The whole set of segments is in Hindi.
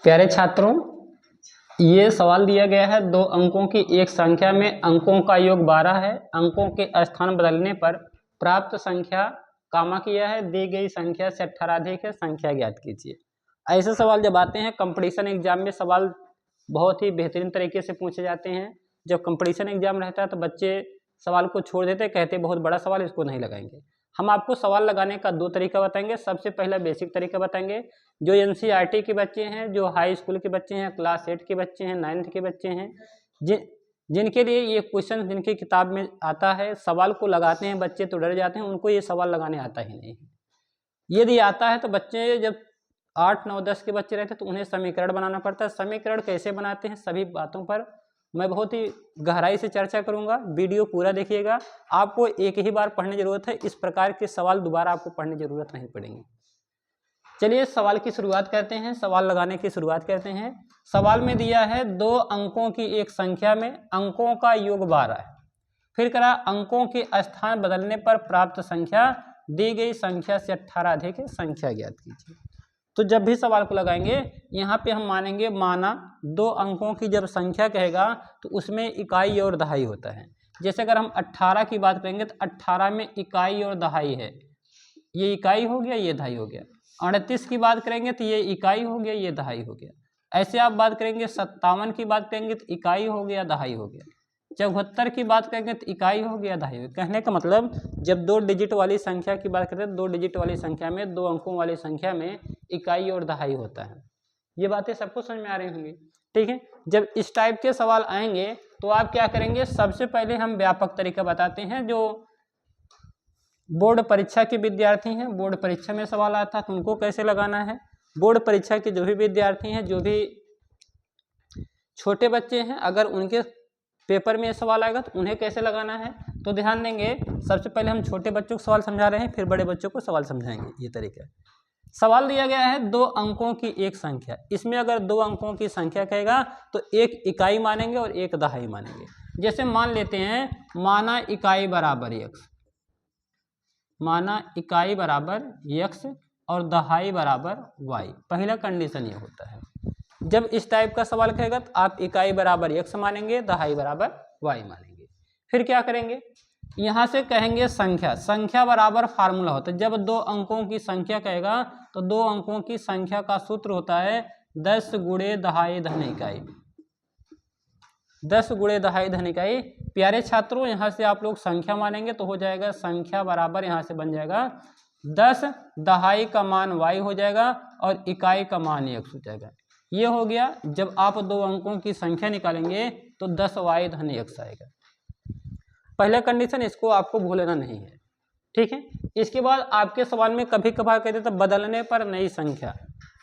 प्यारे छात्रों, ये सवाल दिया गया है 2 अंकों की एक संख्या में अंकों का योग 12 है। अंकों के स्थान बदलने पर प्राप्त संख्या कामा किया है, दी गई संख्या से 18 अधिक है, संख्या ज्ञात कीजिए। ऐसे सवाल जब आते हैं कंपटीशन एग्जाम में, सवाल बहुत ही बेहतरीन तरीके से पूछे जाते हैं। जब कंपटीशन एग्जाम रहता है तो बच्चे सवाल को छोड़ देते, कहते बहुत बड़ा सवाल, इसको नहीं लगाएंगे। हम आपको सवाल लगाने का 2 तरीका बताएंगे। सबसे पहला बेसिक तरीका बताएंगे, जो एनसीईआरटी के बच्चे हैं, जो हाई स्कूल के बच्चे हैं, क्लास 8 के बच्चे हैं, 9th के बच्चे हैं, जिनके लिए ये क्वेश्चन जिनकी किताब में आता है, सवाल को लगाते हैं बच्चे तो डर जाते हैं, उनको ये सवाल लगाने आता ही नहीं है। यदि आता है तो बच्चे जब 8, 9, 10 के बच्चे रहते हैं तो उन्हें समीकरण बनाना पड़ता है। समीकरण कैसे बनाते हैं, सभी बातों पर मैं बहुत ही गहराई से चर्चा करूंगा। वीडियो पूरा देखिएगा। आपको एक ही बार पढ़ने की जरूरत है, इस प्रकार के सवाल दोबारा आपको पढ़ने की जरूरत नहीं पड़ेगी। चलिए सवाल की शुरुआत करते हैं, सवाल लगाने की शुरुआत करते हैं। सवाल में दिया है 2 अंकों की एक संख्या में अंकों का योग 12 है। फिर करा अंकों के स्थान बदलने पर प्राप्त संख्या दी गई संख्या से 18 अधिक है, संख्या ज्ञात कीजिए। तो जब भी सवाल को लगाएंगे यहाँ पे हम मानेंगे, माना 2 अंकों की जब संख्या कहेगा तो उसमें इकाई और दहाई होता है। जैसे अगर हम 18 की बात करेंगे तो 18 में इकाई और दहाई है, ये इकाई हो गया, ये दहाई हो गया। 38 की बात करेंगे तो ये इकाई हो गया, ये दहाई हो गया। ऐसे आप बात करेंगे 57 की बात करेंगे तो इकाई हो गया, दहाई हो गया। 74 की बात करेंगे तो इकाई हो गया, दहाई हो गया। कहने का मतलब जब 2 डिजिट वाली संख्या की बात करते हैं, 2 डिजिट वाली संख्या में, 2 अंकों वाली संख्या में इकाई और दहाई होता है। ये बातें सबको समझ में आ रही होंगी, ठीक है। जब इस टाइप के सवाल आएंगे तो आप क्या करेंगे, सबसे पहले हम व्यापक तरीका बताते हैं। जो बोर्ड परीक्षा के विद्यार्थी हैं, बोर्ड परीक्षा में सवाल आता है तो उनको कैसे लगाना है। बोर्ड परीक्षा के जो भी विद्यार्थी हैं, जो भी छोटे बच्चे हैं, अगर उनके पेपर में सवाल आएगा तो उन्हें कैसे लगाना है, तो ध्यान देंगे। सबसे पहले हम छोटे बच्चों को सवाल समझा रहे हैं, फिर बड़े बच्चों को सवाल समझाएंगे। ये तरीका है। सवाल दिया गया है 2 अंकों की एक संख्या। इसमें अगर 2 अंकों की संख्या कहेगा तो एक इकाई मानेंगे और एक दहाई मानेंगे। जैसे मान लेते हैं, माना इकाई बराबर x, माना इकाई बराबर x और दहाई बराबर y। पहला कंडीशन ये होता है। जब इस टाइप का सवाल कहेगा तो आप इकाई बराबर x मानेंगे, दहाई बराबर y मानेंगे। फिर क्या करेंगे, यहाँ से कहेंगे संख्या। संख्या बराबर फार्मूला होता है। जब 2 अंकों की संख्या कहेगा तो 2 अंकों की संख्या का सूत्र होता है 10 गुणे दहाई धन इकाई। 10 गुणे दहाई धन इकाई। प्यारे छात्रों, यहाँ से आप लोग संख्या मानेंगे तो हो जाएगा संख्या बराबर, यहाँ से बन जाएगा 10, दहाई का मान y हो जाएगा और इकाई का मान x हो जाएगा। ये हो गया। जब आप 2 अंकों की संख्या निकालेंगे तो 10y धन x आएगा। पहला कंडीशन, इसको आपको भूलना नहीं है, ठीक है। इसके बाद आपके सवाल में कभी कभार कहते तो बदलने पर नई संख्या,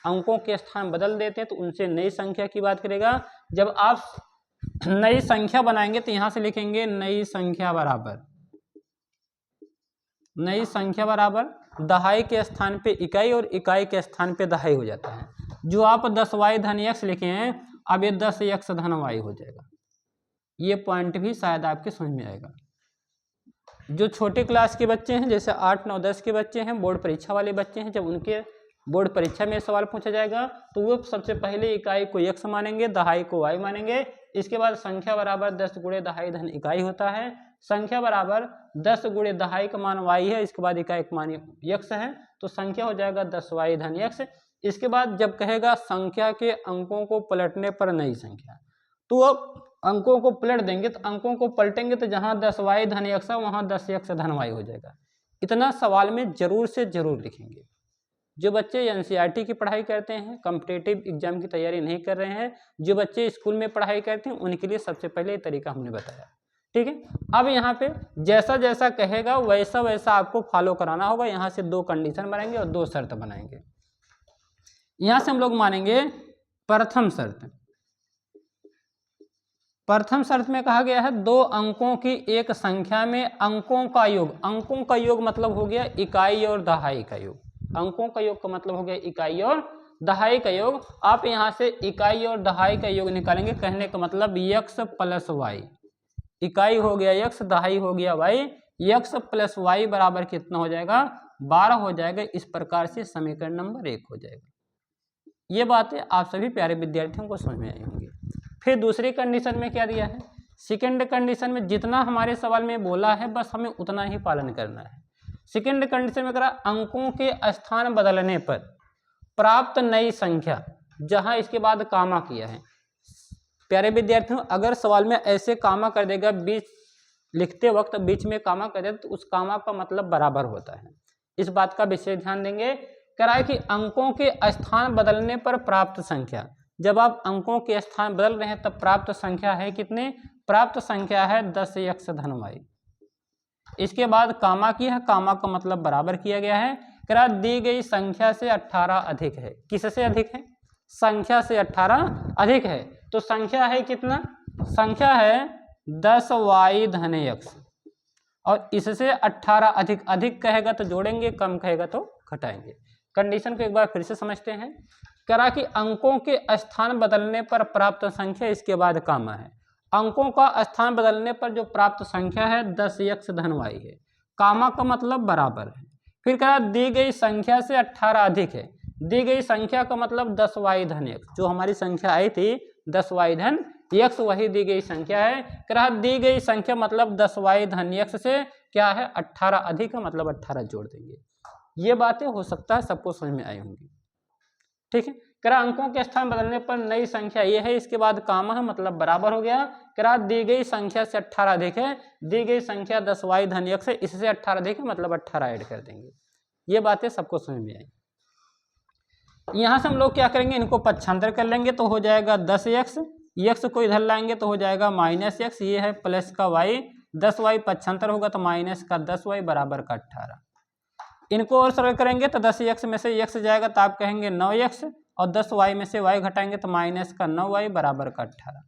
अंकों के स्थान बदल देते हैं तो उनसे नई संख्या की बात करेगा। जब आप नई संख्या बनाएंगे तो यहां से लिखेंगे नई संख्या बराबर, नई संख्या बराबर दहाई के स्थान पे इकाई और इकाई के स्थान पे दहाई हो जाता है। जो आप 10y धन x लिखे हैं, अब ये 10x धन y हो जाएगा। ये पॉइंट भी शायद आपके समझ में आएगा। जो छोटे क्लास के बच्चे हैं, जैसे 8, 9, 10 के बच्चे हैं, बोर्ड परीक्षा वाले बच्चे हैं, जब उनके बोर्ड परीक्षा में सवाल पूछा जाएगा तो वो सबसे पहले इकाई को x मानेंगे, दहाई को y मानेंगे। इसके बाद संख्या बराबर 10 गुणे दहाई धन इकाई होता है। संख्या बराबर 10 गुणे दहाई का मान y है, इसके बाद इकाई का मान x है, तो संख्या हो जाएगा 10y धन x। इसके बाद जब कहेगा संख्या के अंकों को पलटने पर नई संख्या, तो अब अंकों को पलट देंगे, तो अंकों को पलटेंगे तो जहां 10y धन x है वहां 10x धन y हो जाएगा। इतना सवाल में जरूर से जरूर लिखेंगे। जो बच्चे एनसीईआरटी की पढ़ाई करते हैं, कॉम्पिटिटिव एग्जाम की तैयारी नहीं कर रहे हैं, जो बच्चे स्कूल में पढ़ाई करते हैं, उनके लिए सबसे पहले ये तरीका हमने बताया, ठीक है। अब यहाँ पे जैसा जैसा कहेगा वैसा वैसा आपको फॉलो कराना होगा। यहाँ से 2 कंडीशन बनाएंगे और 2 शर्त बनाएंगे। यहाँ से हम लोग मानेंगे प्रथम शर्त। प्रथम शर्त में कहा गया है 2 अंकों की एक संख्या में अंकों का योग। अंकों का योग मतलब हो गया इकाई और दहाई का योग। अंकों का योग का मतलब हो गया इकाई और दहाई का योग। आप यहाँ से इकाई और दहाई का योग निकालेंगे। कहने का मतलब x प्लस y, इकाई हो गया x, दहाई हो गया y, x प्लस y बराबर कितना हो जाएगा, 12 हो जाएगा। इस प्रकार से समीकरण नंबर 1 हो जाएगा। ये बातें आप सभी प्यारे विद्यार्थियों को समझ में आई होंगी। फिर दूसरी कंडीशन में क्या दिया है, सेकंड कंडीशन में जितना हमारे सवाल में बोला है बस हमें उतना ही पालन करना है। सेकंड कंडीशन में करा अंकों के स्थान बदलने पर प्राप्त नई संख्या, जहां इसके बाद कामा किया है। प्यारे विद्यार्थियों, अगर सवाल में ऐसे कामा कर देगा, बीच लिखते वक्त बीच में कामा कर देगा, तो उस कामा का मतलब बराबर होता है। इस बात का विशेष ध्यान देंगे। कराए कि अंकों के स्थान बदलने पर प्राप्त संख्या, जब आप अंकों के स्थान बदल रहे हैं तब प्राप्त संख्या है कितने, प्राप्त संख्या है 10x धन y। इसके बाद कामा की है, कामा का मतलब बराबर किया गया है। करा दी गई संख्या से 18 अधिक है। किससे अधिक है, संख्या से 18 अधिक है। तो संख्या है कितना, संख्या है 10y धन x, और इससे 18 अधिक, अधिक कहेगा तो जोड़ेंगे, कम कहेगा तो घटाएंगे। कंडीशन को एक बार फिर से समझते हैं। करा कि अंकों के स्थान बदलने पर प्राप्त संख्या, इसके बाद कामा है। अंकों का स्थान बदलने पर जो प्राप्त संख्या है 10x धन y है। कामा का मतलब बराबर है। फिर कहा दी गई संख्या से 18 अधिक है। दी गई संख्या का मतलब 10y धन x, जो हमारी संख्या आई थी 10y धन x, वही दी गई संख्या है। कहा दी गई संख्या मतलब 10y धन x से क्या है 18 अधिक है, मतलब 18 जोड़ देंगे। ये बातें हो सकता है सबको समझ में आई होंगी, ठीक है। करा अंकों के स्थान बदलने पर नई संख्या ये है, इसके बाद कामा है मतलब बराबर हो गया। करा दी गई संख्या से 18 अधिक है, दी गई संख्या 10y धन x है, इससे 18 अधिक है मतलब 18 ऐड कर देंगे। ये बातें सबको समझ में आई। यहाँ से हम लोग क्या करेंगे, इनको पक्षांतर कर लेंगे तो हो जाएगा 10x, x को इधर लाएंगे तो हो जाएगा -x, ये है प्लस का y, 10y पक्षांतर होगा तो माइनस का 10y बराबर का 18। इनको और सरल करेंगे तो 10x में से x जाएगा तो आप कहेंगे 9x, और 10y में से y घटाएंगे तो माइनस का 9y बराबर का 18।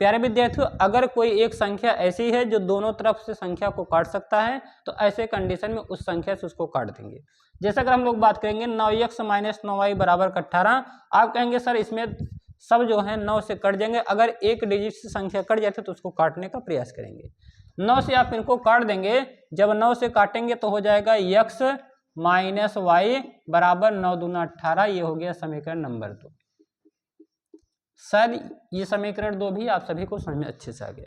प्यारे विद्यार्थियों, अगर कोई एक संख्या ऐसी है जो दोनों तरफ से संख्या को काट सकता है तो ऐसे कंडीशन में उस संख्या से उसको काट देंगे। जैसे अगर हम लोग बात करेंगे 9x माइनस 9y बराबर का 18, आप कहेंगे सर इसमें सब जो है 9 से कट जाएंगे। अगर एक डिजिट से संख्या कट जाती है तो उसको काटने का प्रयास करेंगे। 9 से आप इनको काट देंगे, जब 9 से काटेंगे तो हो जाएगा x माइनस y बराबर 9 दूना 18। ये हो गया समीकरण नंबर 2। शायद ये समीकरण 2 भी आप सभी को समझ में अच्छे से आ गया।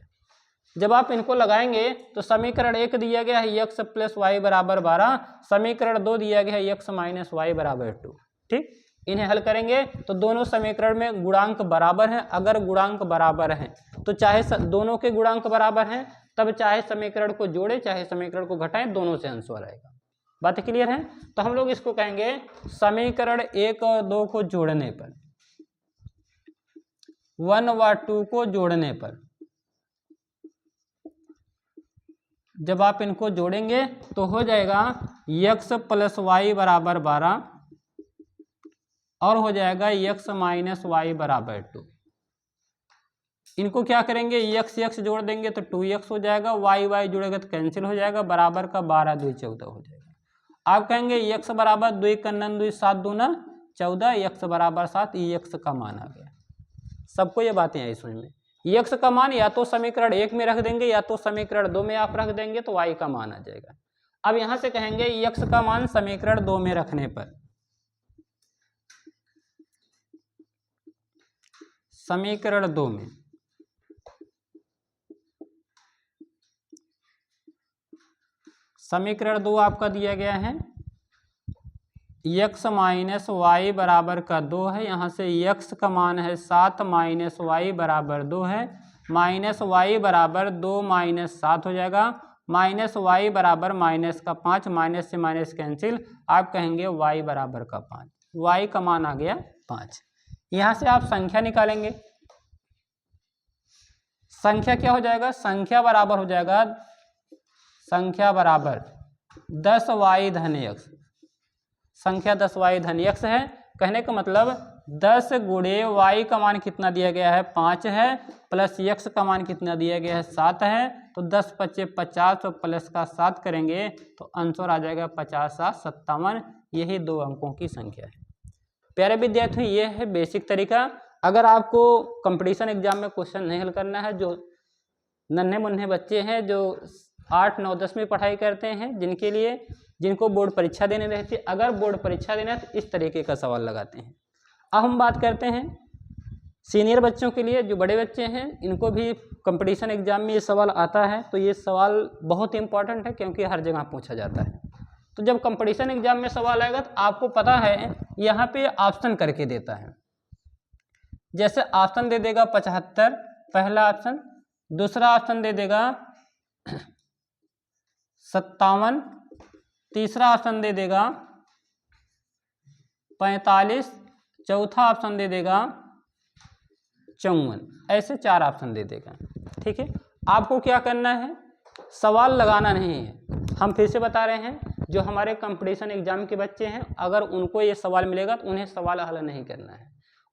जब आप इनको लगाएंगे तो समीकरण 1 दिया गया है x प्लस वाई बराबर 12, समीकरण 2 दिया गया है x माइनस वाई बराबर 2। ठीक, इन्हें हल करेंगे तो दोनों समीकरण में गुणांक बराबर हैं। अगर गुणांक बराबर हैं तो चाहे दोनों के गुणांक बराबर हैं तब चाहे समीकरण को जोड़े चाहे समीकरण को घटाएं, दोनों से आंसर आएगा। बात क्लियर है? तो हम लोग इसको कहेंगे समीकरण 1 और 2 को जोड़ने पर, 1 व 2 को जोड़ने पर, जब आप इनको जोड़ेंगे तो हो जाएगा x प्लस वाई बराबर 12 और हो जाएगा x माइनस वाई बराबर 2। इनको क्या करेंगे, x जोड़ देंगे तो 2x हो जाएगा, y जोड़ेगा तो कैंसिल हो जाएगा, बराबर का 12 2 14 हो जाएगा। आप कहेंगे x बराबर 2 कन्नन 2 7 दूना 14, x बराबर 7, ये x का मान आ गया। सबको ये बातें आई समझ में। x का मान या तो समीकरण 1 में रख देंगे या तो समीकरण 2 में आप रख देंगे तो y का मान आ जाएगा। अब यहां से कहेंगे x का मान समीकरण 2 में रखने पर, समीकरण 2 में समीकरण 2 आपका दिया गया है x माइनस वाई बराबर का 2 है। यहाँ से x का मान है 7 माइनस वाई बराबर 2 है, माइनस वाई बराबर 2 माइनस 7 हो जाएगा, माइनस वाई बराबर माइनस का 5, माइनस से माइनस कैंसिल, आप कहेंगे y बराबर का 5, y का मान आ गया 5। यहाँ से आप संख्या निकालेंगे, संख्या क्या हो जाएगा, संख्या बराबर हो जाएगा, संख्या बराबर 10y धन x, संख्या 10y धन x है। कहने का मतलब 10 गुणे y का मान कितना दिया गया है 5 है, प्लस x का मान कितना दिया गया है 7 है, तो 10 पच्चे 50 और प्लस का 7 करेंगे तो आंसर आ जाएगा 50 7 57। यही 2 अंकों की संख्या है। प्यारे विद्यार्थियों, ये है बेसिक तरीका। अगर आपको कंपटीशन एग्जाम में क्वेश्चन नहीं हल करना है, जो नन्हे मुन्ने बच्चे हैं जो 8 9 10 में पढ़ाई करते हैं, जिनके लिए जिनको बोर्ड परीक्षा देने रहती है, अगर बोर्ड परीक्षा देना है तो इस तरीके का सवाल लगाते हैं। अब हम बात करते हैं सीनियर बच्चों के लिए, जो बड़े बच्चे हैं इनको भी कंपटीशन एग्जाम में ये सवाल आता है। तो ये सवाल बहुत इंपॉर्टेंट है क्योंकि हर जगह पूछा जाता है। तो जब कंपटीशन एग्जाम में सवाल आएगा तो आपको पता है यहाँ पे ऑप्शन करके देता है। जैसे ऑप्शन दे देगा 75 पहला ऑप्शन, दूसरा ऑप्शन दे देगा 57, तीसरा ऑप्शन दे देगा 45, चौथा ऑप्शन दे देगा 54, ऐसे 4 ऑप्शन दे देगा। ठीक है, आपको क्या करना है, सवाल लगाना नहीं है। हम फिर से बता रहे हैं, जो हमारे कंपटीशन एग्जाम के बच्चे हैं अगर उनको ये सवाल मिलेगा तो उन्हें सवाल हल नहीं करना है,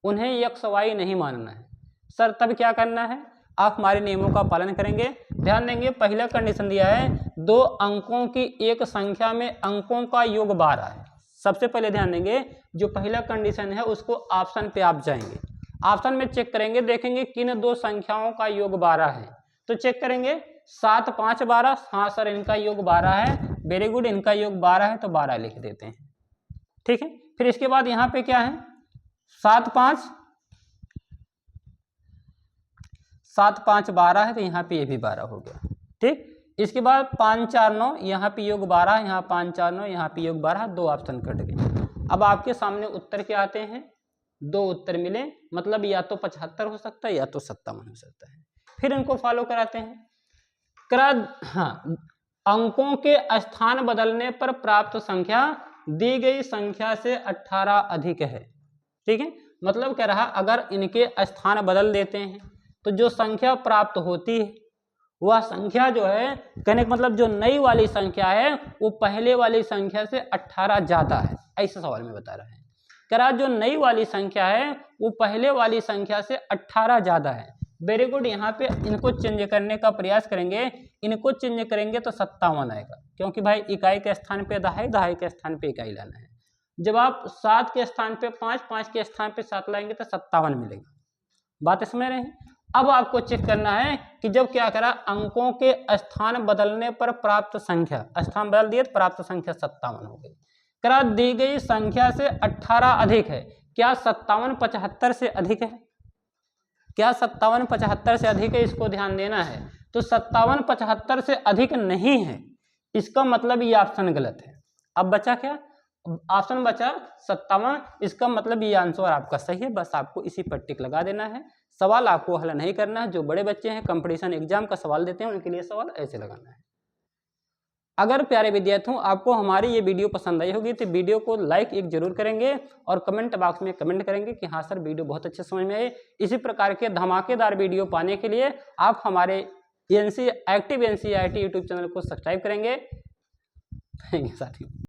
उन्हें एक सवाई नहीं मानना है। सर तब क्या करना है, आप हमारे नियमों का पालन करेंगे। ध्यान देंगे, पहला कंडीशन दिया है 2 अंकों की एक संख्या में अंकों का योग 12 है। सबसे पहले ध्यान देंगे, जो पहला कंडीशन है उसको ऑप्शन पे आप जाएंगे, ऑप्शन में चेक करेंगे, देखेंगे किन 2 संख्याओं का योग 12 है। तो चेक करेंगे 7 5 12, हाँ सर इनका योग 12 है, वेरी गुड, इनका योग 12 है तो 12 लिख देते हैं। ठीक है, फिर इसके बाद यहाँ पे क्या है 7 5 12 है तो यहाँ पे ये भी 12 हो गया। ठीक, इसके बाद 5 4 9, यहाँ पे योग 12, यहाँ 5 4 9, यहाँ पे योग 12, 2 ऑप्शन कट गए। अब आपके सामने उत्तर क्या आते हैं, 2 उत्तर मिले, मतलब या तो 75 हो सकता है या तो 57 हो सकता है। फिर इनको फॉलो कराते हैं। हाँ, अंकों के स्थान बदलने पर प्राप्त संख्या दी गई संख्या से 18 अधिक है। ठीक है, मतलब कह रहा अगर इनके स्थान बदल देते हैं तो जो संख्या प्राप्त होती है वह संख्या जो है, कहने का मतलब जो नई वाली संख्या है वो पहले वाली संख्या से 18 ज़्यादा है। ऐसा सवाल में बता रहा है, कह रहा जो नई वाली संख्या है वो पहले वाली संख्या से 18 ज़्यादा है। वेरी गुड, यहाँ पे इनको चेंज करने का प्रयास करेंगे, इनको चेंज करेंगे तो 57 आएगा, क्योंकि भाई इकाई के स्थान पे दहाई, दहाई के स्थान पे इकाई लाना है। जब आप 7 के स्थान पे 5, 5 के स्थान पे 7 लाएंगे तो 57 मिलेगा। बात समझ रहे हैं। अब आपको चेक करना है कि जब क्या करा, अंकों के स्थान बदलने पर प्राप्त संख्या, स्थान बदल दिए तो प्राप्त संख्या 57 हो गई। करा दी गई संख्या से 18 अधिक है, क्या 57 75 से अधिक है, क्या 57 75 से अधिक है, इसको ध्यान देना है। तो 57 75 से अधिक नहीं है, इसका मतलब ये ऑप्शन गलत है। अब बचा क्या, ऑप्शन बचा 57, इसका मतलब ये आंसर आपका सही है। बस आपको इसी पर टिक लगा देना है, सवाल आपको हल नहीं करना है। जो बड़े बच्चे हैं कंपटीशन एग्जाम का सवाल देते हैं उनके लिए सवाल ऐसे लगाना है। अगर प्यारे विद्यार्थियों आपको हमारी ये वीडियो पसंद आई होगी तो वीडियो को लाइक एक जरूर करेंगे और कमेंट बॉक्स में कमेंट करेंगे कि हाँ सर वीडियो बहुत अच्छे समझ में आए। इसी प्रकार के धमाकेदार वीडियो पाने के लिए आप हमारे एक्टिव NCERT यूट्यूब चैनल को सब्सक्राइब करेंगे। साथियों।